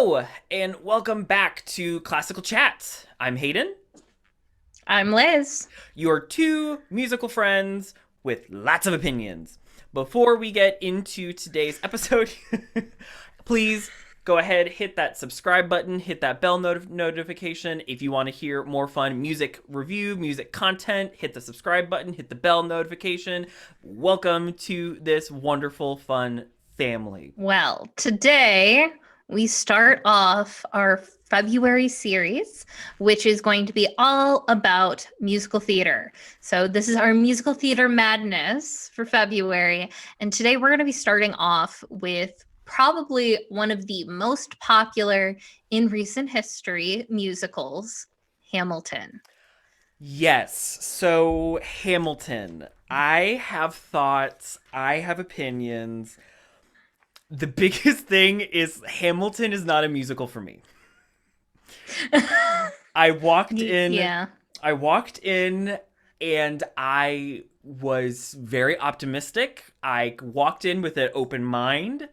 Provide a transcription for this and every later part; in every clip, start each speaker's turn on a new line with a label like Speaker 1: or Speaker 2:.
Speaker 1: Hello, and welcome back to Classical Chats. I'm Hayden,
Speaker 2: I'm Liz.
Speaker 1: your two musical friends with lots of opinions. Before we get into today's episode, please go ahead, hit that subscribe button, hit that bell notification. If you want to hear more fun music review, music content, hit the subscribe button, hit the bell notification. Welcome to this wonderful, fun family.
Speaker 2: Well, today we start off our February series, which is going to be all about musical theater. So, this is our musical theater madness for February. And today we're going to be starting off with probably one of the most popular in recent history musicals, Hamilton.
Speaker 1: Yes. So, Hamilton. I have thoughts, I have opinions. The biggest thing is Hamilton is not a musical for me. I walked in
Speaker 2: Yeah.
Speaker 1: I walked in and I was very optimistic. I walked in with an open mind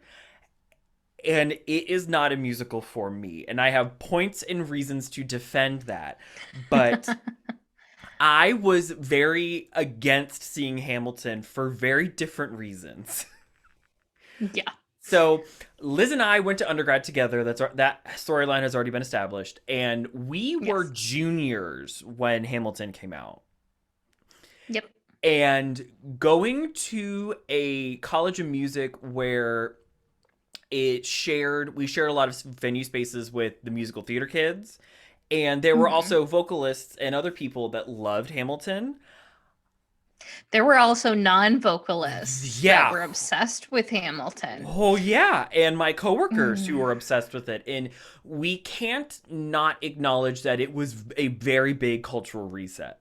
Speaker 1: and it is not a musical for me. And I have points and reasons to defend that. But I was very against seeing Hamilton for very different reasons.
Speaker 2: Yeah.
Speaker 1: So Liz and I went to undergrad together. That storyline has already been established, and we were
Speaker 2: Yes.
Speaker 1: juniors when Hamilton came out.
Speaker 2: Yep.
Speaker 1: And going to a college of music where we shared a lot of venue spaces with the musical theater kids, and there were
Speaker 2: Mhm.
Speaker 1: also vocalists and other people that loved Hamilton.
Speaker 2: There were also non-vocalists that
Speaker 1: Yeah.
Speaker 2: were obsessed with Hamilton.
Speaker 1: Oh yeah, and my coworkers who
Speaker 2: Mm,
Speaker 1: were obsessed with it, and we can't not acknowledge that it was a very big cultural reset,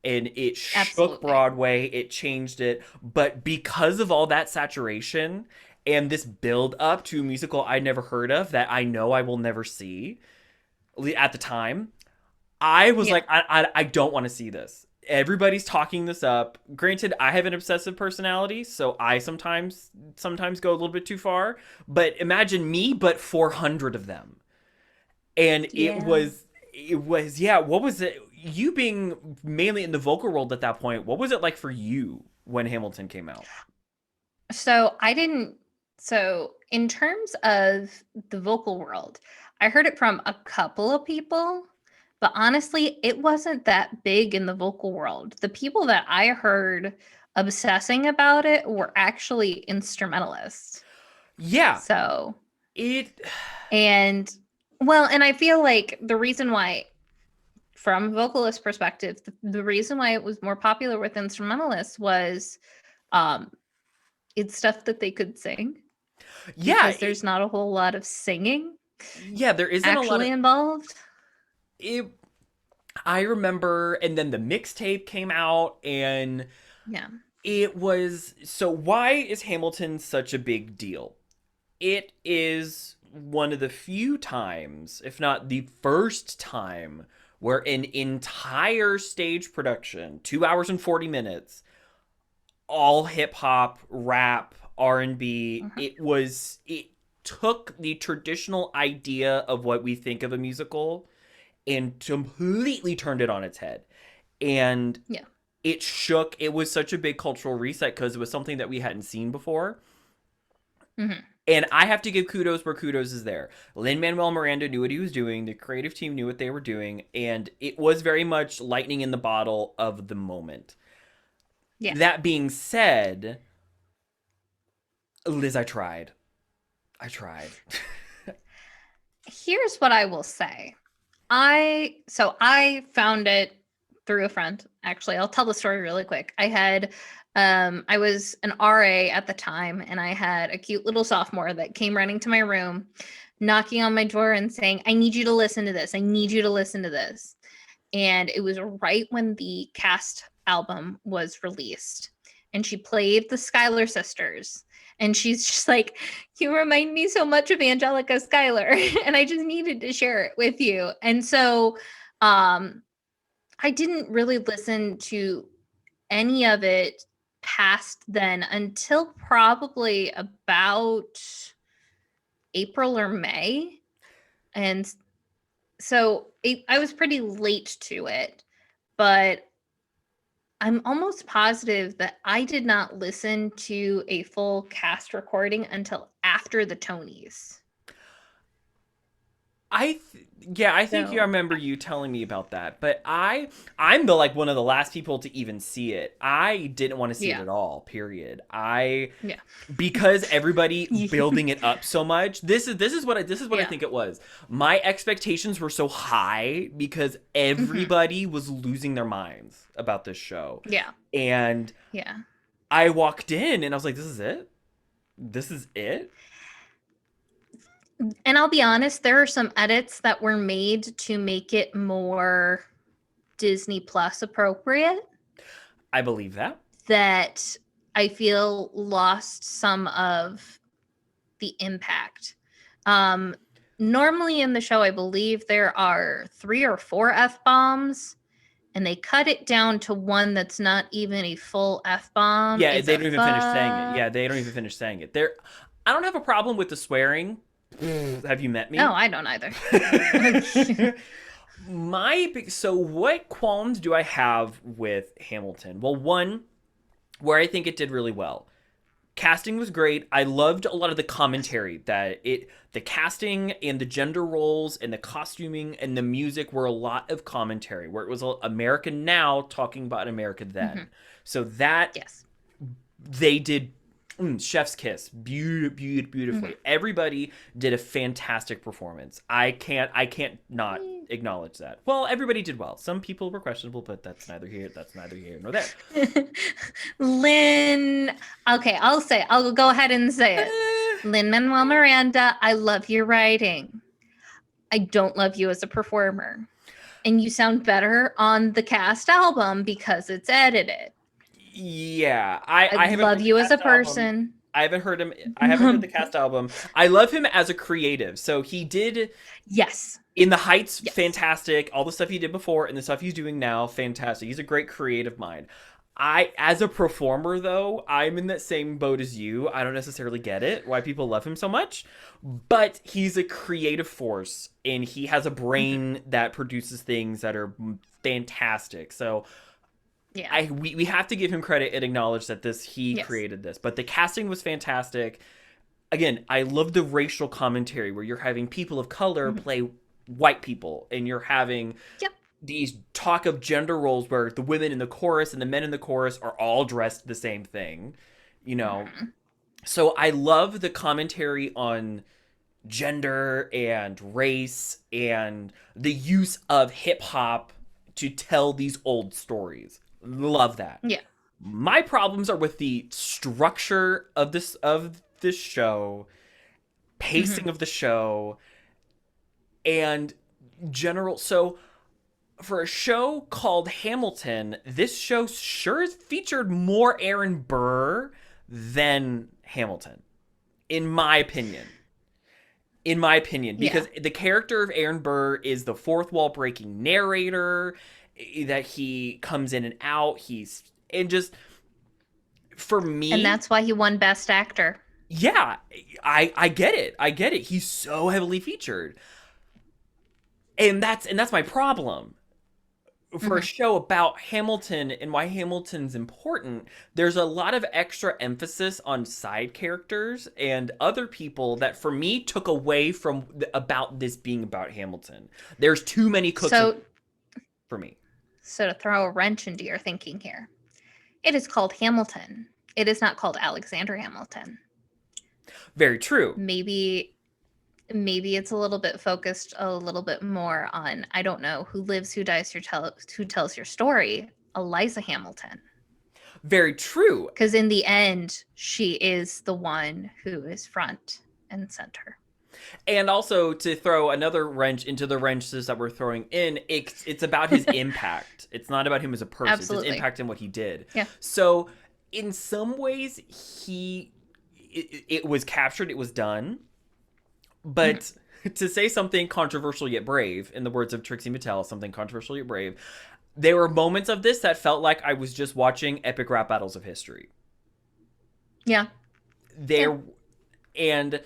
Speaker 1: and it shook
Speaker 2: absolutely.
Speaker 1: Broadway, it changed it, but because of all that saturation and this build up to a musical I'd never heard of that I know I will never see at the time, I was
Speaker 2: Yeah.
Speaker 1: like, I don't want to see this. Everybody's talking this up. Granted, I have an obsessive personality, so I sometimes go a little bit too far. But imagine me, but 400 of them, and
Speaker 2: Yeah.
Speaker 1: it was yeah. What was it? You being mainly in the vocal world at that point, what was it like for you when Hamilton came out?
Speaker 2: So I didn't so in terms of the vocal world, I heard it from a couple of people, but honestly, it wasn't that big in the vocal world. The people that I heard obsessing about it were actually instrumentalists.
Speaker 1: Yeah,
Speaker 2: So,
Speaker 1: it.
Speaker 2: and well, and I feel like the reason why from a vocalist perspective, the reason why it was more popular with instrumentalists was um, it's stuff that they could sing
Speaker 1: Yeah,
Speaker 2: because there's not a whole lot of singing
Speaker 1: yeah. There isn't a lot of
Speaker 2: actually involved.
Speaker 1: it. I remember, and then the mixtape came out, and
Speaker 2: Yeah.
Speaker 1: it was so. Why is Hamilton such a big deal? It is one of the few times, if not the first time, where an entire stage production, 2 hours and 40 minutes, all hip hop, rap, R&B,
Speaker 2: Uh-huh.
Speaker 1: it took the traditional idea of what we think of a musical and completely turned it on its head. And
Speaker 2: Yeah.
Speaker 1: it was such a big cultural reset because it was something that we hadn't seen before.
Speaker 2: Hmm.
Speaker 1: And I have to give kudos where kudos is there. Lin Manuel Miranda knew what he was doing. The creative team knew what they were doing, and it was very much lightning in the bottle of the moment.
Speaker 2: Yeah.
Speaker 1: That being said, Liz, I tried. I tried.
Speaker 2: Here's what I will say. I found it through a friend. Actually, I'll tell the story really quick. I was an RA at the time and I had a cute little sophomore that came running to my room, knocking on my door and saying, "I need you to listen to this. I need you to listen to this." And it was right when the cast album was released. And she played the Schuyler sisters. And she's just like, "You remind me so much of Angelica Schuyler." And I just needed to share it with you. And so um, I didn't really listen to any of it past then until probably about April or May. And so I was pretty late to it, but I'm almost positive that I did not listen to a full cast recording until after the Tonys.
Speaker 1: I think I
Speaker 2: So,
Speaker 1: remember you telling me about that, but I'm the like one of the last people to even see it. I didn't want to see it
Speaker 2: yeah.
Speaker 1: at all. Period.
Speaker 2: Yeah.
Speaker 1: Because everybody building it up so much. This is what I
Speaker 2: Yeah.
Speaker 1: think it was. My expectations were so high because everybody was losing their minds about this show.
Speaker 2: Yeah.
Speaker 1: And
Speaker 2: Yeah.
Speaker 1: I walked in and I was like, this is it? This is it?
Speaker 2: And I'll be honest, there are some edits that were made to make it more Disney Plus appropriate
Speaker 1: I believe that.
Speaker 2: that I feel lost some of the impact. Normally in the show, I believe there are 3 or 4 F bombs, and they cut it down to one that's not even a full F bomb.
Speaker 1: Yeah,
Speaker 2: It's
Speaker 1: they
Speaker 2: a
Speaker 1: don't even finish saying it.
Speaker 2: fuck.
Speaker 1: Yeah, they don't even finish saying it. I don't have a problem with the swearing. Have you met
Speaker 2: No,
Speaker 1: me?
Speaker 2: I don't either.
Speaker 1: So what qualms do I have with Hamilton? Well, one, where I think it did really well. Casting was great. I loved a lot of the commentary the casting and the gender roles and the costuming and the music were a lot of commentary where it was America now talking about America then. So that
Speaker 2: Yes.
Speaker 1: they did chef's kiss beautifully. Everybody did a fantastic performance. I can't not acknowledge that. Well, everybody did well. Some people were questionable, but that's neither here nor there.
Speaker 2: Lynn, okay, I'll go ahead and say it. Lin-Manuel Miranda, I love your writing. I don't love you as a performer. And you sound better on the cast album because it's edited.
Speaker 1: Yeah, I haven't
Speaker 2: love
Speaker 1: heard the
Speaker 2: you as a
Speaker 1: cast album.
Speaker 2: person.
Speaker 1: I haven't heard him. I haven't heard the cast album. I love him as a creative. So he did
Speaker 2: Yes.
Speaker 1: In the Heights,
Speaker 2: Yes.
Speaker 1: fantastic. All the stuff he did before and the stuff he's doing now, fantastic. He's a great creative mind. As a performer though, I'm in that same boat as you. I don't necessarily get it why people love him so much, but he's a creative force and he has a brain that produces things that are fantastic. So
Speaker 2: Yeah.
Speaker 1: we have to give him credit and acknowledge that he
Speaker 2: Yes.
Speaker 1: created this. But the casting was fantastic. Again, I love the racial commentary where you're having people of color play white people, and you're having these talk of gender roles where the women in the chorus and the men in the chorus are all dressed the same thing, you know. So I love the commentary on gender and race and the use of hip hop to tell these old stories. Love that.
Speaker 2: Yeah.
Speaker 1: My problems are with the structure of this show, pacing of the show, and general. So for a show called Hamilton, this show sure featured more Aaron Burr than Hamilton, in my opinion. Because the character of Aaron Burr is the fourth wall breaking narrator, that he comes in and out. For me,
Speaker 2: And that's why he won Best Actor.
Speaker 1: Yeah, I get it. He's so heavily featured. And that's my problem. For a show about Hamilton and why Hamilton's important, there's a lot of extra emphasis on side characters and other people that for me took away from about this being about Hamilton. There's too many cooks for me.
Speaker 2: So to throw a wrench into your thinking here, it is called Hamilton. It is not called Alexander Hamilton.
Speaker 1: Very true.
Speaker 2: Maybe it's a little bit focused a little bit more on, I don't know, who lives, who dies, who tells your story, Eliza Hamilton.
Speaker 1: Very true.
Speaker 2: Because in the end, she is the one who is front and center.
Speaker 1: And also, to throw another wrench into the wrenches that we're throwing in, it's about his impact. It's not about him as a person.
Speaker 2: Absolutely.
Speaker 1: It's his impact and what he did.
Speaker 2: Yeah.
Speaker 1: So in some ways, it was captured, it was done. But to say something controversial yet brave, in the words of Trixie Mattel, something controversial yet brave, there were moments of this that felt like I was just watching epic rap battles of history.
Speaker 2: Yeah.
Speaker 1: And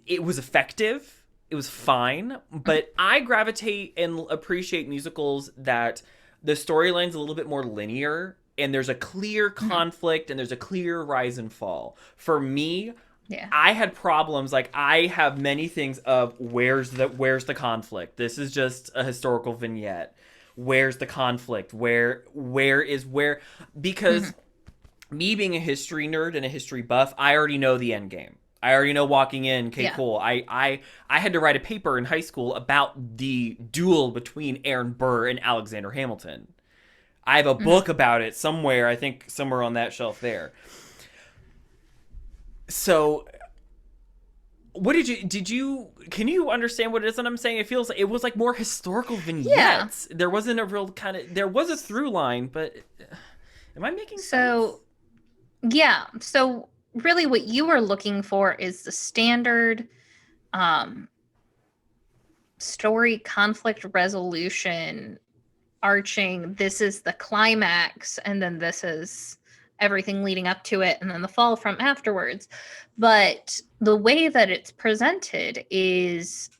Speaker 1: it was effective. It was fine, but I gravitate and appreciate musicals that the storyline's a little bit more linear and there's a clear
Speaker 2: Mhm.
Speaker 1: conflict and there's a clear rise and fall. For me,
Speaker 2: Yeah.
Speaker 1: I had problems. Like, I have many things of where's the conflict. This is just a historical vignette. Where's the conflict? Where? Because
Speaker 2: Mhm.
Speaker 1: me being a history nerd and a history buff, I already know the end game. I already know walking in. Okay,
Speaker 2: Yeah.
Speaker 1: cool. I had to write a paper in high school about the duel between Aaron Burr and Alexander Hamilton. I have a
Speaker 2: Mhm.
Speaker 1: book about it somewhere. I think somewhere on that shelf there. So what did you can you understand what it is that I'm saying? It feels like it was like more historical
Speaker 2: Yeah.
Speaker 1: vignettes. There wasn't a real kind of there was a through line, but am I making sense?
Speaker 2: So, yeah. So, really, what you are looking for is the standard um, story conflict resolution, arching. This is the climax, and then this is everything leading up to it, and then the fall from afterwards. But the way that it's presented is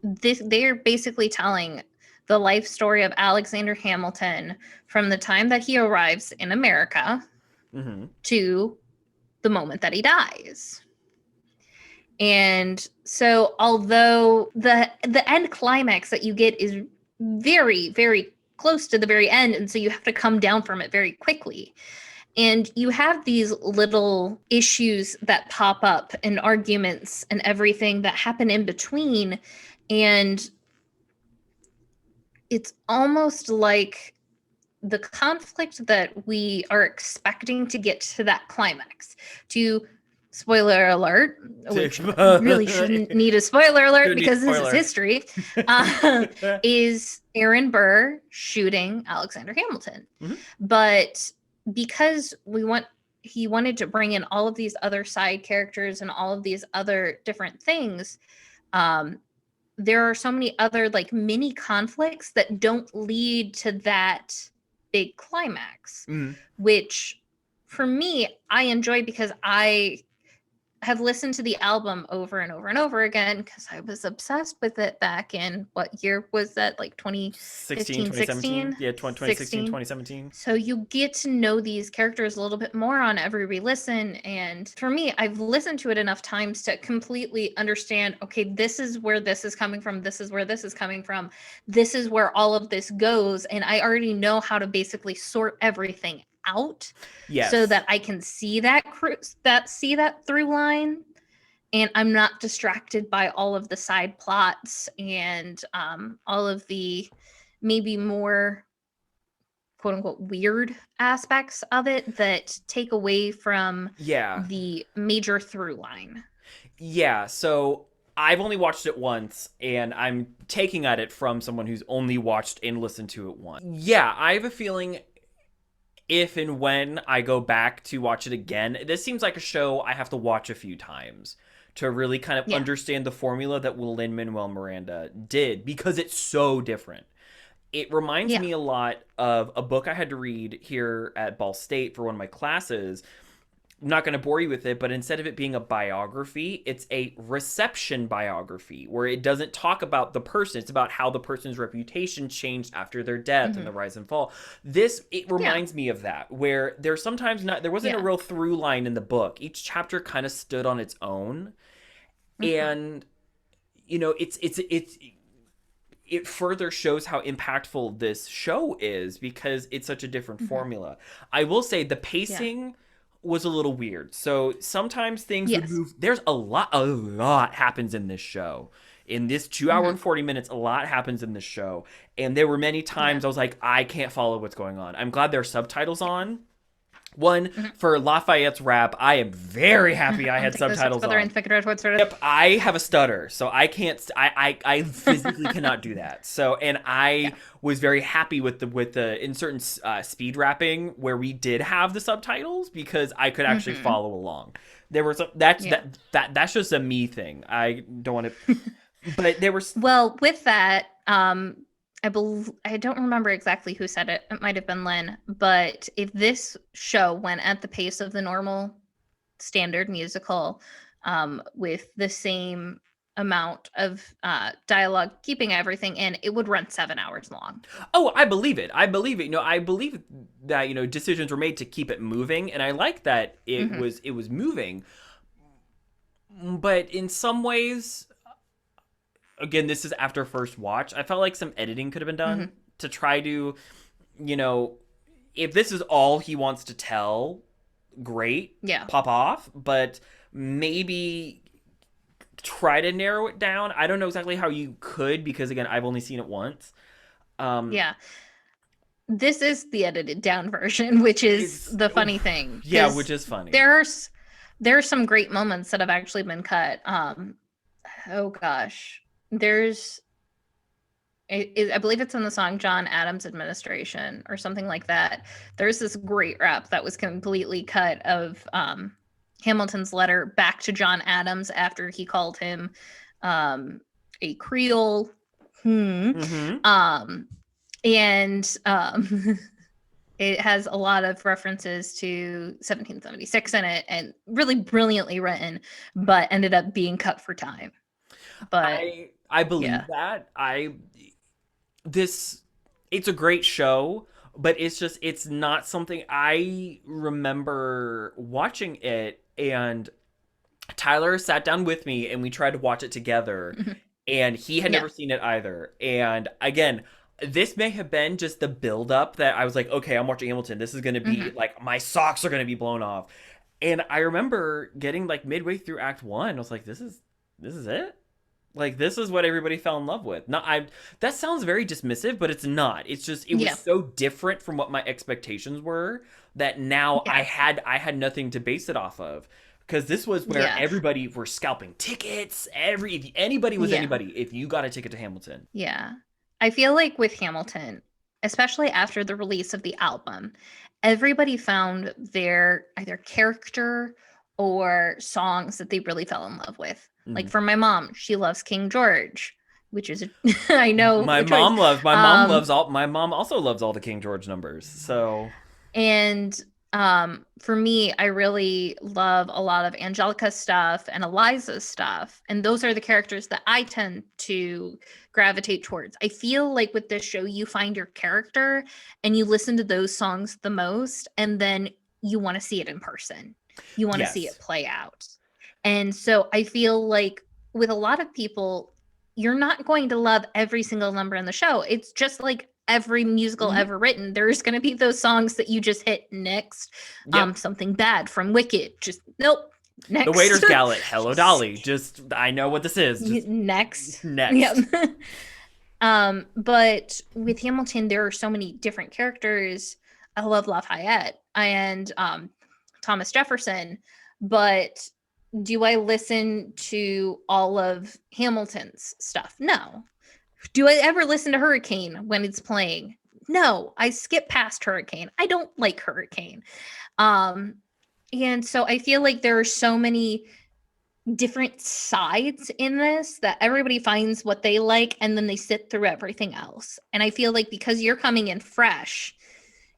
Speaker 2: this they're basically telling the life story of Alexander Hamilton from the time that he arrives in America
Speaker 1: Mm-hmm.
Speaker 2: to the moment that he dies. And so although the end climax that you get is very very close to the very end, and so you have to come down from it very quickly, and you have these little issues that pop up and arguments and everything that happen in between, and it's almost like the conflict that we are expecting to get to that climax. To spoiler alert, which really shouldn't need a spoiler alert
Speaker 1: Don't need
Speaker 2: because this is
Speaker 1: spoiler.
Speaker 2: history, uh, is Aaron Burr shooting Alexander Hamilton.
Speaker 1: Mm-hmm.
Speaker 2: But because he wanted to bring in all of these other side characters and all of these other different things, um, there are so many other like mini conflicts that don't lead to that big climax,
Speaker 1: Mm-hmm.
Speaker 2: which for me I enjoy because I have listened to the album over and over and over again because I was obsessed with it back in what year was that, like
Speaker 1: 16,
Speaker 2: 2015,
Speaker 1: 2017.
Speaker 2: 16,
Speaker 1: Yeah, 2016,
Speaker 2: 16.
Speaker 1: 2017.
Speaker 2: So you get to know these characters a little bit more on every re-listen, and for me I've listened to it enough times to completely understand, okay, this is where this is coming from, this is where this is coming from, this is where all of this goes, and I already know how to basically sort everything out so
Speaker 1: Yes.
Speaker 2: that I can see that through line, and I'm not distracted by all of the side plots and all of the maybe more quote unquote weird aspects of it that take away from
Speaker 1: Yeah.
Speaker 2: the major through line.
Speaker 1: Yeah. So I've only watched it once, and I'm taking at it from someone who's only watched and listened to it once. Yeah, I have a feeling if and when I go back to watch it again, this seems like a show I have to watch a few times to really kind of
Speaker 2: Yeah.
Speaker 1: understand the formula that Lin Manuel Miranda did because it's so different. It reminds
Speaker 2: Yeah.
Speaker 1: me a lot of a book I had to read here at Ball State for one of my classes. I'm not going to bore you with it, but instead of it being a biography, it's a reception biography where it doesn't talk about the person. It's about how the person's reputation changed after their death and
Speaker 2: Hmm.
Speaker 1: the rise and fall. This, it
Speaker 2: Yeah.
Speaker 1: reminds me of that, where there's sometimes not, there wasn't a
Speaker 2: Yeah.
Speaker 1: real through line in the book. Each chapter kind of stood on its own.
Speaker 2: Hmm.
Speaker 1: And, it further shows how impactful this show is because it's such a different
Speaker 2: Hmm.
Speaker 1: formula. I will say the
Speaker 2: Yeah.
Speaker 1: pacing was a little weird. So sometimes things would
Speaker 2: Yes.
Speaker 1: move. There's a lot happens in this show. In this 2 hour and
Speaker 2: Hmm.
Speaker 1: 40 minutes, a lot happens in this show. And there were many
Speaker 2: Yeah.
Speaker 1: times I was like, I can't follow what's going on. I'm glad there's subtitles on. One,
Speaker 2: Hmm.
Speaker 1: for Lafayette's rap, I am very happy I
Speaker 2: I'm
Speaker 1: had
Speaker 2: taking this
Speaker 1: subtitles
Speaker 2: together
Speaker 1: on.
Speaker 2: and figure out what sort of.
Speaker 1: Yep, I have a stutter, so I can't. I physically cannot do that. So, and I
Speaker 2: Yeah.
Speaker 1: was very happy with the in certain speed rapping where we did have the subtitles because I could actually
Speaker 2: Hmm.
Speaker 1: follow along. There was that's
Speaker 2: Yeah.
Speaker 1: that's just a me thing. I don't want to, but there was
Speaker 2: Well, with that, I don't remember exactly who said it. It might have been Lynn, but if this show went at the pace of the normal standard musical, with the same amount of dialogue, keeping everything in, it would run 7 hours long.
Speaker 1: Oh, I believe it. I believe it. I believe that, decisions were made to keep it moving, and I like that
Speaker 2: Mm-hmm.
Speaker 1: it was moving. But in some ways, again, this is after first watch, I felt like some editing could have been
Speaker 2: Mm-hmm.
Speaker 1: done to try to, you know, if this is all he wants to tell, great,
Speaker 2: Yeah.
Speaker 1: pop off, but maybe try to narrow it down. I don't know exactly how you could, because again, I've only seen it once. Um,
Speaker 2: Yeah. This is the edited down version, which is
Speaker 1: it's
Speaker 2: the funny thing,
Speaker 1: yeah, which
Speaker 2: because
Speaker 1: is funny.
Speaker 2: there's there's some great moments that have actually been cut. Oh gosh, there's I believe it's in the song John Adams Administration or something like that. There's this great rap that was completely cut of Hamilton's letter back to John Adams after he called him a Creole.
Speaker 1: Mm-hmm.
Speaker 2: Um, and it has a lot of references to 1776 in it and really brilliantly written, but ended up being cut for time. But
Speaker 1: I
Speaker 2: yeah.
Speaker 1: believe that. This it's a great show, but it's not something I remember watching it, and Tyler sat down with me and we tried to watch it together, and he had
Speaker 2: Yeah.
Speaker 1: never seen it either. And again, this may have been just the build up that I was like, okay, I'm watching Hamilton. This is going to be
Speaker 2: Mhm.
Speaker 1: like my socks are going to be blown off. And I remember getting like midway through act 1, I was like, this is it? Like this is what everybody fell in love with. Not I That sounds very dismissive, but it's not. It's just it was
Speaker 2: Yeah.
Speaker 1: so different from what my expectations were that now
Speaker 2: Yeah.
Speaker 1: I had nothing to base it off of. Because this was where
Speaker 2: Yeah.
Speaker 1: everybody were scalping tickets. If anybody was
Speaker 2: Yeah.
Speaker 1: anybody, if you got a ticket to Hamilton.
Speaker 2: Yeah. I feel like with Hamilton, especially after the release of the album, everybody found their either character or songs that they really fell in love with. Like
Speaker 1: Mm.
Speaker 2: for my mom, she loves King George, which is I know a choice. Um
Speaker 1: My mom also loves all the King George numbers. So
Speaker 2: And for me, I really love a lot of Angelica's stuff and Eliza's stuff. And those are the characters that I tend to gravitate towards. I feel like with this show, you find your character and you listen to those songs the most, and then you want to see it in person. You want to see
Speaker 1: yes.
Speaker 2: it play out. And so I feel like with a lot of people, you're not going to love every single number in the show. It's just like every musical
Speaker 1: Hmm.
Speaker 2: ever written. There's going to be those songs that you just hit next.
Speaker 1: Yep.
Speaker 2: Something bad from Wicked. Just nope.
Speaker 1: The
Speaker 2: Next.
Speaker 1: Waiter's Galley. Hello, Dolly. Just I know what this is. Just
Speaker 2: Next. Yep.
Speaker 1: next.
Speaker 2: But with Hamilton, there are so many different characters. I love Lafayette and Thomas Jefferson, but do I listen to all of Hamilton's stuff? No. Do I ever listen to Hurricane when it's playing? No, I skip past Hurricane. I don't like Hurricane. Um, and so I feel like there are so many different sides in this that everybody finds what they like and then they sit through everything else. And I feel like because you're coming in fresh,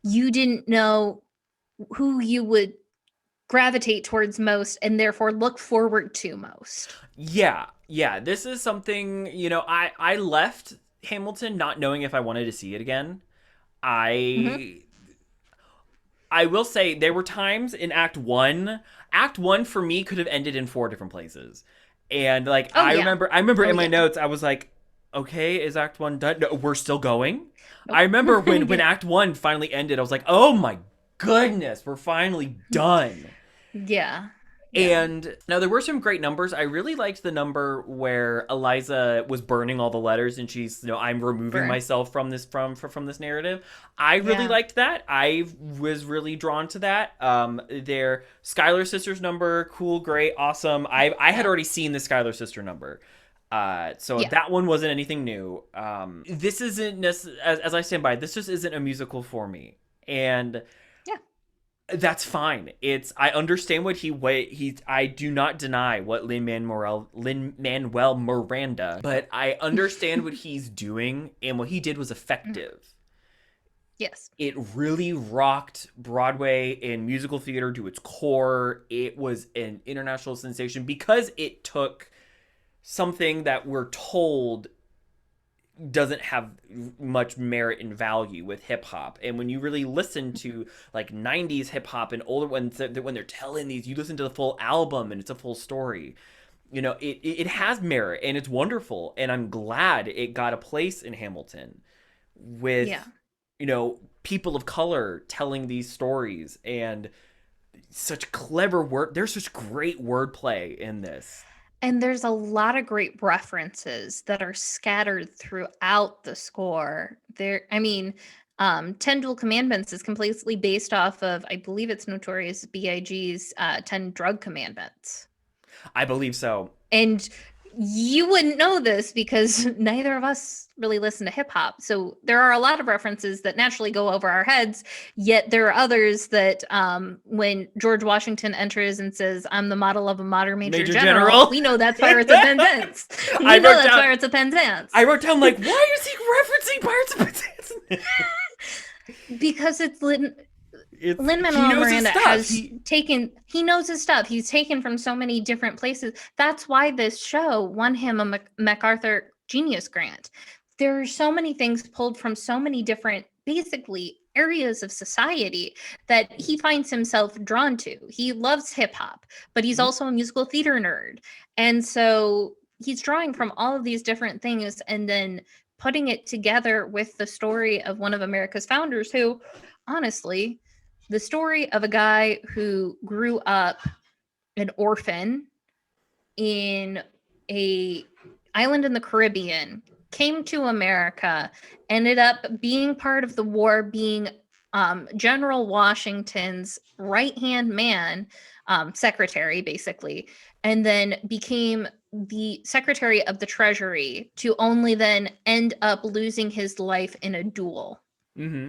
Speaker 2: you didn't know who you would gravitate towards most and therefore look forward to most.
Speaker 1: Yeah, yeah. This is something, I left Hamilton not knowing if I wanted to see it again.
Speaker 2: Mm-hmm.
Speaker 1: I I will say there were times in Act 1. Act 1 for me could have ended in 4 different places. And like
Speaker 2: Oh yeah.
Speaker 1: I remember
Speaker 2: Oh
Speaker 1: in my
Speaker 2: yeah.
Speaker 1: notes I was like, "Okay, is Act 1 done? No, we're still going?" I remember when
Speaker 2: Yeah.
Speaker 1: Act 1 finally ended, I was like, "Oh my goodness, we're finally done."
Speaker 2: Yeah. Yeah.
Speaker 1: And now there were some great numbers. I really liked the number where Eliza was burning all the letters and she's, I'm removing
Speaker 2: Burn.
Speaker 1: myself from this narrative. I really
Speaker 2: Yeah.
Speaker 1: liked that. I was really drawn to that. Their Skylar sisters number, cool, great, awesome. I had
Speaker 2: Yeah.
Speaker 1: already seen the Skylar sister number. So
Speaker 2: Yeah.
Speaker 1: that one wasn't anything new. This isn't as I stand by. This just isn't a musical for me. And
Speaker 2: Yeah.
Speaker 1: that's fine. I understand I do not deny what Lin Manuel Miranda, but I understand what he's doing, and what he did was
Speaker 2: Mhm.
Speaker 1: effective.
Speaker 2: Yes.
Speaker 1: It really rocked Broadway and musical theater to its core. It was an international sensation because it took something that we're told doesn't have much merit and value with hip hop. And when you really listen to like 90s hip hop and older ones, when they're telling these, you listen to the full album and it's a full story. You know, it has merit and it's wonderful. And I'm glad it got a place in Hamilton
Speaker 2: Yeah.
Speaker 1: with, you know, people of color telling these stories and such clever word. There's such great wordplay in this.
Speaker 2: And there's a lot of great references that are scattered throughout the score. Ten Dual Commandments is completely based off of, I believe it's Notorious B.I.G.'s 10 Drug Commandments.
Speaker 1: I believe so.
Speaker 2: And you wouldn't know this because neither of us really listen to hip hop. So there are a lot of references that naturally go over our heads. Yet there are others that, when George Washington enters and says, "I'm the model of a modern major general," we know that's Pirates of Penzance. We know that's Pirates of Penzance.
Speaker 1: I wrote down, like, why is he referencing Pirates of Penzance?
Speaker 2: Because it's Lin-Manuel Miranda he knows his stuff. He's taken from so many different places. That's why this show won him a MacArthur Genius Grant. There are so many things pulled from so many different, basically, areas of society that he finds himself drawn to. He loves hip hop, but he's also a musical theater nerd. And so he's drawing from all of these different things and then putting it together with the story of one of America's founders who, honestly, the story of a guy who grew up an orphan in a island in the Caribbean, came to America, ended up being part of the war, being General Washington's right-hand man, secretary, basically, and then became the Secretary of the Treasury to only then end up losing his life in a duel.
Speaker 1: Mm-hmm.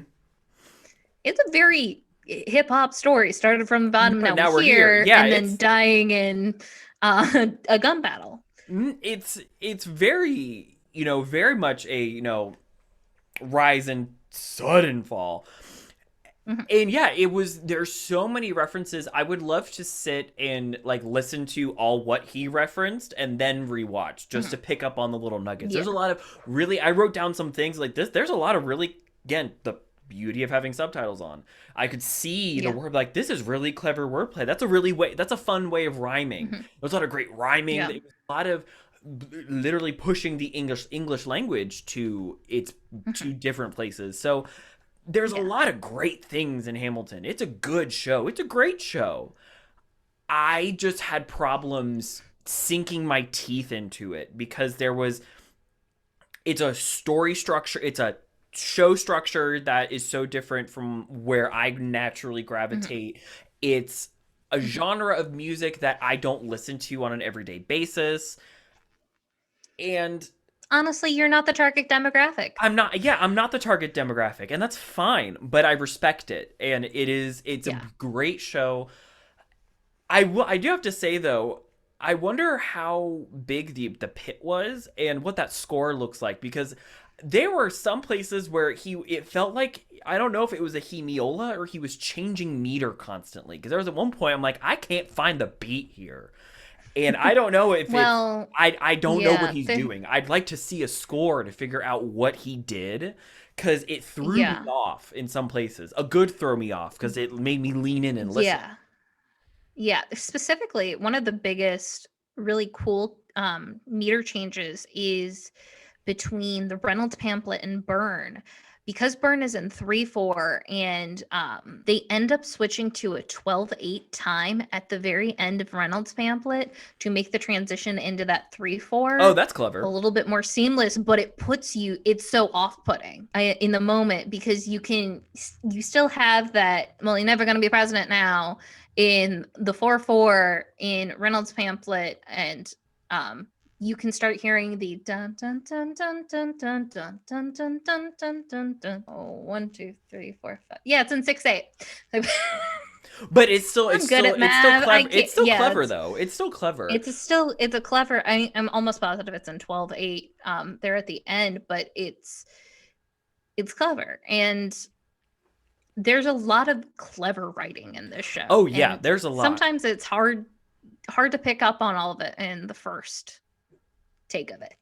Speaker 2: It's a very hip-hop story. Started from the bottom, now we're here,
Speaker 1: yeah,
Speaker 2: and then dying in a gun battle.
Speaker 1: It's very, you know, very much a, you know, rise and sudden fall. Mm-hmm. And yeah, there's so many references. I would love to sit and like listen to all what he referenced and then rewatch just to pick up on the little nuggets. There's a lot of really, I wrote down some things like this. There's a lot of really, again, the beauty of having subtitles on. I could see the word, like, this is really clever wordplay. That's a fun way of rhyming. There's a lot of great rhyming. A lot of literally pushing the English language to its two different places. So there's a lot of great things in Hamilton. It's a good show. It's a great show. I just had problems sinking my teeth into it because it's a story structure. It's a show structure that is so different from where I naturally gravitate. It's a genre of music that I don't listen to on an everyday basis. And
Speaker 2: honestly, you're not the target demographic.
Speaker 1: I'm not the target demographic, and that's fine, but I respect it. And it's a great show. I do have to say though, I wonder how big the pit was and what that score looks like, because there were some places where it felt like, I don't know if it was a hemiola or he was changing meter constantly, because there was at one point I'm like, I can't find the beat here. And I don't know if I don't know what he's doing. I'd like to see a score to figure out what he did, because it threw me off in some places. A good throw me off, because it made me lean in and listen.
Speaker 2: Yeah. Specifically, one of the biggest really cool meter changes is between the Reynolds pamphlet and Burn, because Burn is in 3/4, and they end up switching to a 12/8 time at the very end of Reynolds pamphlet to make the transition into that 3/4.
Speaker 1: Oh, that's clever.
Speaker 2: A little bit more seamless, but it's so off-putting in the moment, because you still have that, well, you're never going to be president now in the 4/4 in Reynolds pamphlet, and you can start hearing the dun dun dun dun dun dun dun dun dun dun dun dun dun. Oh, 1, 2, 3, 4, 5. Yeah, it's in 6/8.
Speaker 1: But it's still clever. It's still clever though. It's still clever.
Speaker 2: It's a clever. I'm almost positive it's in 12/8. There at the end, but it's clever, and there's a lot of clever writing in this show.
Speaker 1: Oh yeah, there's a lot.
Speaker 2: Sometimes it's hard to pick up on all of it in the first take of it.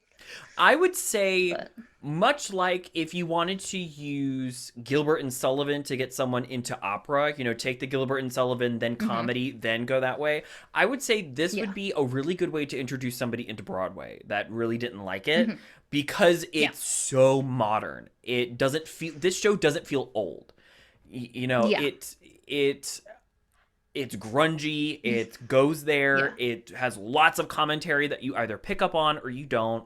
Speaker 1: I would say,
Speaker 2: But
Speaker 1: much like if you wanted to use Gilbert and Sullivan to get someone into opera, take the Gilbert and Sullivan, then
Speaker 2: mm-hmm.
Speaker 1: comedy, then go that way. I would say this would
Speaker 2: Yeah.
Speaker 1: be a really good way to introduce somebody into Broadway that really didn't like it,
Speaker 2: Mm-hmm.
Speaker 1: because
Speaker 2: Yeah.
Speaker 1: it's so modern. This show doesn't feel old.
Speaker 2: Yeah.
Speaker 1: It's grungy, it goes there,
Speaker 2: Yeah.
Speaker 1: it has lots of commentary that you either pick up on or you don't.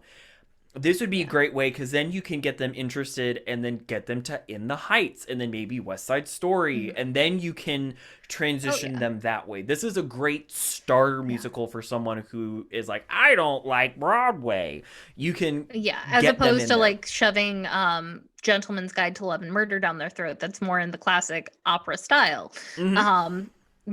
Speaker 1: This would be a
Speaker 2: Yeah.
Speaker 1: great way, because then you can get them interested and then get them to In the Heights and then maybe West Side Story,
Speaker 2: Mm-hmm.
Speaker 1: and then you can
Speaker 2: Oh
Speaker 1: transition
Speaker 2: yeah.
Speaker 1: them that way. This is a great starter
Speaker 2: Yeah.
Speaker 1: musical for someone who is like, I don't like Broadway. You can
Speaker 2: Yeah. As
Speaker 1: get them
Speaker 2: opposed
Speaker 1: in
Speaker 2: to
Speaker 1: there.
Speaker 2: like shoving Gentleman's Guide to Love and Murder down their throat, that's more in the classic opera style.
Speaker 1: Mm-hmm.
Speaker 2: Um,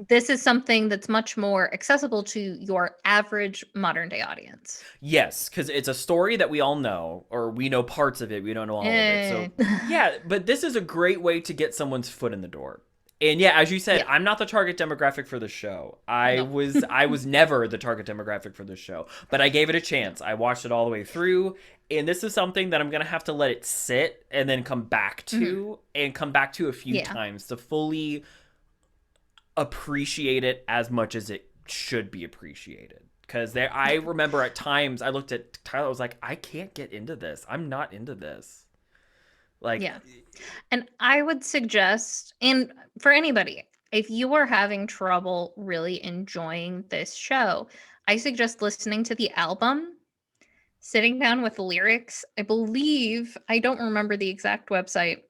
Speaker 2: this is something that's much more accessible to your average modern day audience.
Speaker 1: Yes, because it's a story that we all know, or we know parts of it, we don't know all of it.
Speaker 2: Eh.
Speaker 1: So, yeah, but this is a great way to get someone's foot in the door. And yeah, as you said,
Speaker 2: Yeah.
Speaker 1: I'm not the target demographic for the show. I
Speaker 2: No.
Speaker 1: was I was never the target demographic for this show, but I gave it a chance. I watched it all the way through, and this is something that I'm going to have to let it sit and then come back
Speaker 2: Mhm.
Speaker 1: to, and come back to a few
Speaker 2: Yeah.
Speaker 1: times to fully appreciate it as much as it should be appreciated. Because I
Speaker 2: Yeah.
Speaker 1: remember at times I looked at Tyler, I was like, I can't get into this. I'm not into this. Like,
Speaker 2: Yeah. And I would suggest, and for anybody, if you are having trouble really enjoying this show, I suggest listening to the album, sitting down with the lyrics. I believe, I don't remember the exact website,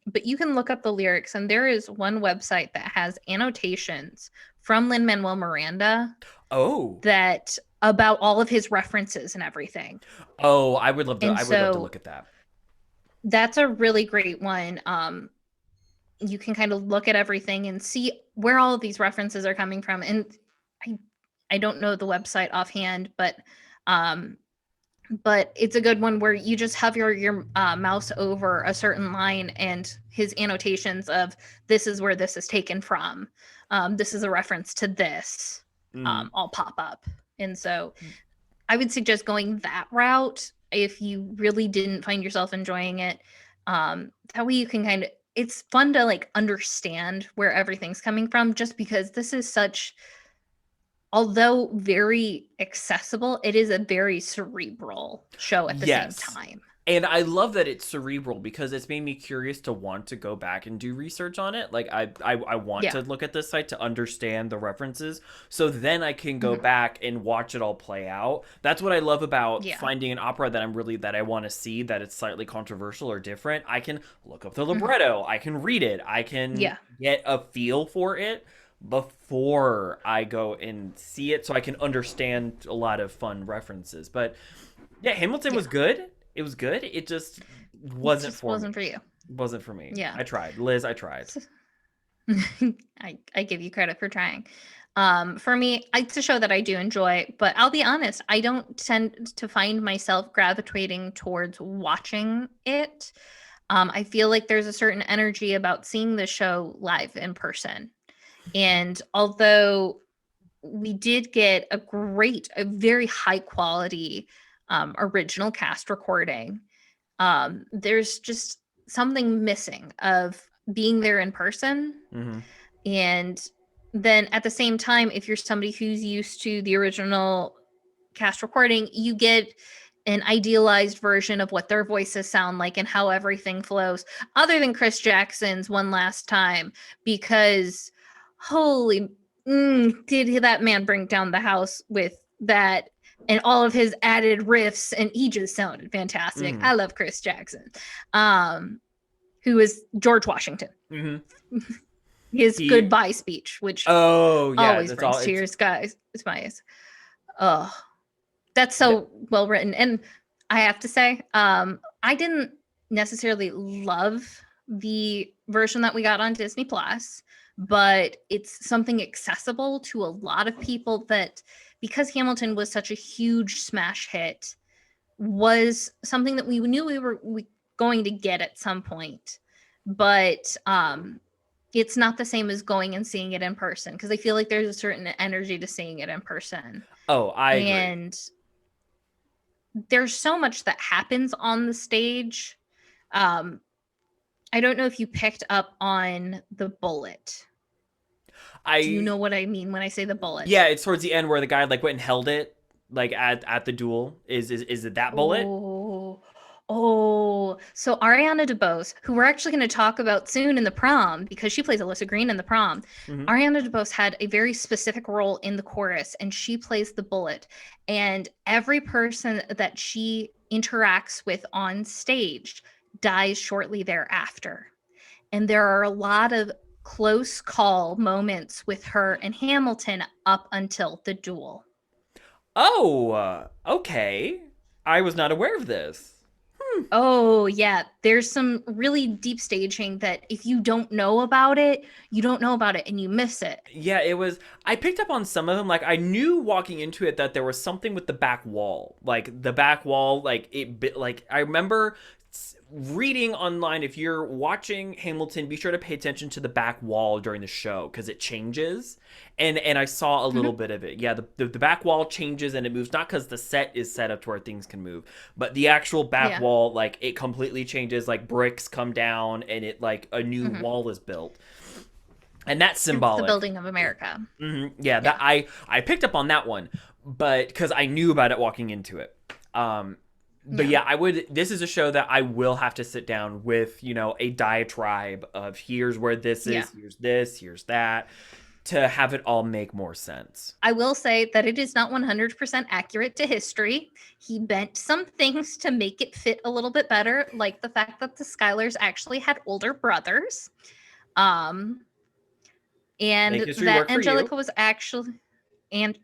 Speaker 2: but you can look up the lyrics, and there is one website that has annotations from Lin-Manuel Miranda
Speaker 1: oh,
Speaker 2: that about all of his references and everything.
Speaker 1: oh, I would love to.
Speaker 2: And
Speaker 1: I would love to
Speaker 2: so
Speaker 1: look at that.
Speaker 2: that's a really great one. You can kind of look at everything and see where all of these references are coming from. And I I don't know the website offhand, um but it's a good one where you just have your mouse over a certain line and his annotations of this is where this is taken from. This is a reference to this.
Speaker 1: Mm.
Speaker 2: All pop up. And so I would suggest going that route if you really didn't find yourself enjoying it. That way you can kind of, it's fun to like understand where everything's coming from, just because this is such, although very accessible, it is a very cerebral show at the same
Speaker 1: Yes.
Speaker 2: time.
Speaker 1: And I love that it's cerebral, because it's made me curious to want to go back and do research on it. Like I want
Speaker 2: Yeah.
Speaker 1: to look at this site to understand the references, so then I can go
Speaker 2: Mhm.
Speaker 1: back and watch it all play out. That's what I love about
Speaker 2: Yeah.
Speaker 1: finding an opera that I want to see, that it's slightly controversial or different. I can look up the
Speaker 2: Mhm.
Speaker 1: libretto, I can read it, I can
Speaker 2: Yeah.
Speaker 1: get a feel for it before I go and see it, so I can understand a lot of fun references. But yeah, Hamilton
Speaker 2: Yeah.
Speaker 1: was good. It was good. It just
Speaker 2: It
Speaker 1: wasn't
Speaker 2: just
Speaker 1: for
Speaker 2: wasn't
Speaker 1: me.
Speaker 2: for you.
Speaker 1: Wasn't for me.
Speaker 2: Yeah.
Speaker 1: I tried. Liz, I tried.
Speaker 2: I give you credit for trying. For me, it's a show that I do enjoy, but I'll be honest, I don't tend to find myself gravitating towards watching it. I feel like there's a certain energy about seeing the show live in person. And although we did get a very high quality original cast recording, there's just something missing of being there in person.
Speaker 1: Hmm.
Speaker 2: And then at the same time, if you're somebody who's used to the original cast recording, you get an idealized version of what their voices sound like and how everything flows, other than Chris Jackson's One Last Time, because holy, did that man bring down the house with that and all of his added riffs, and he just sounded fantastic.
Speaker 1: Hmm.
Speaker 2: I love Chris Jackson, um, who is George Washington.
Speaker 1: Hmm.
Speaker 2: His
Speaker 1: He.
Speaker 2: goodbye speech, which
Speaker 1: Oh yeah,
Speaker 2: always
Speaker 1: that's
Speaker 2: brings
Speaker 1: all. It's.
Speaker 2: tears, guys. It's my eyes. Oh, that's
Speaker 1: Yeah.
Speaker 2: so well written. And I have to say, I didn't necessarily love the version that we got on Disney Plus, but it's something accessible to a lot of people that, because Hamilton was such a huge smash hit, was something that we knew we going to get at some point. But it's not the same as going and seeing it in person, because I feel like there's a certain energy to seeing it in person.
Speaker 1: Oh, I agree.
Speaker 2: And there's so much that happens on the stage. Um, I don't know if you picked up on the bullet. Do you
Speaker 1: I
Speaker 2: know what I mean when I say the bullet?
Speaker 1: Yeah, it's towards the end where the guy like went and held it like at the duel. Is it that bullet?
Speaker 2: Oh, oh. So Ariana DeBose, who we're actually going to talk about soon in the prom, because she plays Alyssa Green in the prom.
Speaker 1: Hmm.
Speaker 2: Ariana DeBose had a very specific role in the chorus, and she plays the bullet. And every person that she interacts with on stage dies shortly thereafter. And there are a lot of close call moments with her and Hamilton up until the duel.
Speaker 1: Oh, okay. I was not aware of this.
Speaker 2: Oh, yeah. There's some really deep staging that if you don't know about it, you don't know about it and you miss it.
Speaker 1: Yeah, it was. I picked up on some of them. Like I knew walking into it that there was something with the back wall. Like the back wall, like like I remember reading online. If you're watching Hamilton, be sure to pay attention to the back wall during the show because it changes. And I saw a little
Speaker 2: Mhm.
Speaker 1: bit of it. Yeah, the back wall changes and it moves not because the set is set up to where things can move, but the actual back
Speaker 2: Yeah.
Speaker 1: wall, like it completely changes. Like bricks come down and it like a new
Speaker 2: Hmm.
Speaker 1: wall is built, and that's
Speaker 2: It's the
Speaker 1: symbolic.
Speaker 2: building of America.
Speaker 1: Yeah, that
Speaker 2: Yeah.
Speaker 1: I picked up on that one, but because I knew about it walking into it. But
Speaker 2: Yeah.
Speaker 1: yeah, I would. This is a show that I will have to sit down with, a diatribe of here's where this
Speaker 2: Yeah.
Speaker 1: is, here's this, here's that, to have it all make more sense.
Speaker 2: I will say that it is not 100% accurate to history. He bent some things to make it fit a little bit better, like the fact that the Skylers actually had older brothers. Um,
Speaker 1: Make
Speaker 2: and
Speaker 1: history
Speaker 2: that
Speaker 1: work for you.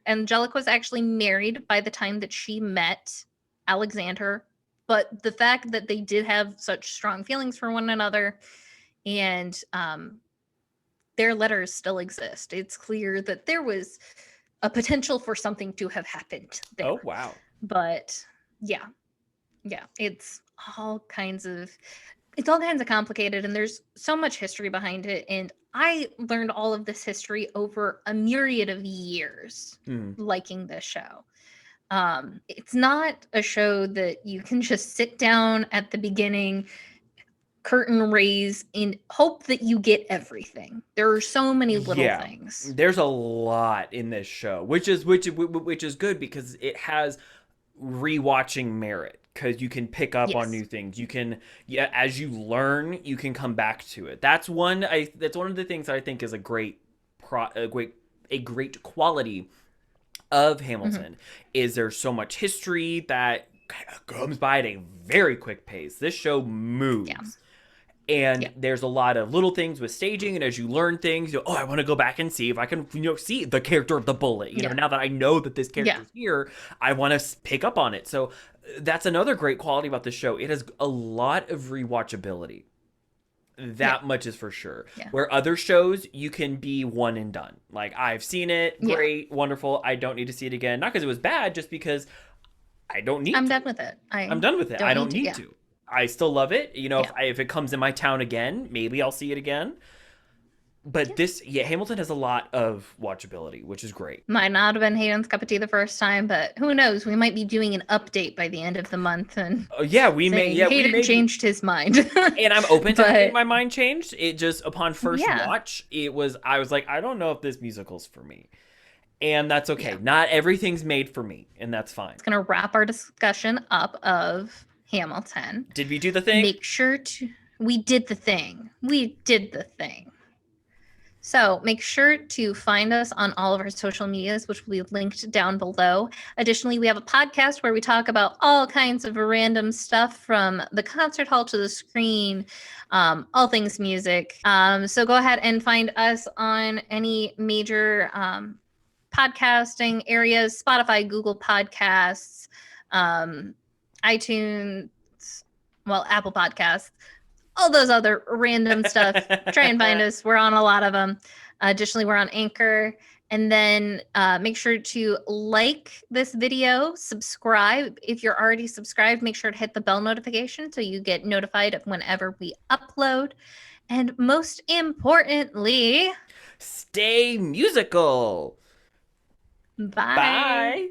Speaker 2: Angelica was actually married by the time that she met Alexander. But the fact that they did have such strong feelings for one another, and their letters still exist, it's clear that there was a potential for something to have happened
Speaker 1: Oh
Speaker 2: there.
Speaker 1: wow.
Speaker 2: But yeah, yeah, it's all kinds of complicated, and there's so much history behind it. And I learned all of this history over a myriad of years
Speaker 1: Hmm.
Speaker 2: liking this show. It's not a show that you can just sit down at the beginning, curtain raise, and hope that you get everything. There are so many little
Speaker 1: Yeah,
Speaker 2: things.
Speaker 1: there's a lot in this show, which is good because it has rewatching merit because you can pick up on
Speaker 2: Yes.
Speaker 1: new things. You can, yeah, as you learn, you can come back to it. That's one of the things that I think is a great quality of
Speaker 2: Hmm.
Speaker 1: Hamilton is there's so much history that comes by at a very quick pace. This show
Speaker 2: Yeah.
Speaker 1: moves. And
Speaker 2: Yeah.
Speaker 1: there's a lot of little things with staging, and as you learn things, oh, I want to go back and see if I can, see the character of the bullet.
Speaker 2: Yeah.
Speaker 1: Now that I know that this
Speaker 2: Yeah.
Speaker 1: character's here, I want to pick up on it. So that's another great quality about the show. It has a lot of rewatchability.
Speaker 2: Yeah.
Speaker 1: That much is for sure.
Speaker 2: Yeah.
Speaker 1: Where other shows, you can be one and done. Like, I've seen it,
Speaker 2: Yeah.
Speaker 1: great, wonderful. I don't need to see it again. Not because it was bad, just because I don't need
Speaker 2: I'm
Speaker 1: to.
Speaker 2: done with it.
Speaker 1: I'm
Speaker 2: I
Speaker 1: done with it. I
Speaker 2: don't need
Speaker 1: don't
Speaker 2: to.
Speaker 1: need
Speaker 2: Yeah.
Speaker 1: to. I still love it. If
Speaker 2: Yeah.
Speaker 1: if it comes in my town again, maybe I'll see it again. But
Speaker 2: Yeah.
Speaker 1: Hamilton has a lot of watchability, which is great.
Speaker 2: Might not have been Hayden's cup of tea the first time, but who knows? We might be doing an update by the end of the month and
Speaker 1: Yeah, we may.
Speaker 2: saying
Speaker 1: Yeah, we
Speaker 2: Hayden
Speaker 1: may be.
Speaker 2: changed his mind.
Speaker 1: And I'm open to having
Speaker 2: But
Speaker 1: my mind changed. It just upon first
Speaker 2: yeah,
Speaker 1: watch, I was like, I don't know if this musical's for me, and that's okay.
Speaker 2: yeah.
Speaker 1: Not everything's made for me, and that's fine.
Speaker 2: It's gonna wrap our discussion up of Hamilton.
Speaker 1: Did we do the thing?
Speaker 2: Make sure to we did the thing. We did the thing. So make sure to find us on all of our social medias, which will be linked down below. Additionally, we have a podcast where we talk about all kinds of random stuff from the concert hall to the screen, all things music. So go ahead and find us on any major podcasting areas: Spotify, Google Podcasts, iTunes, well, Apple Podcasts, all those other random stuff. Try and find us. We're on a lot of them. Additionally, we're on Anchor. And then make sure to like this video, subscribe. If you're already subscribed, make sure to hit the bell notification so you get notified of whenever we upload. And most importantly,
Speaker 1: Stay musical.
Speaker 2: bye.
Speaker 1: Bye.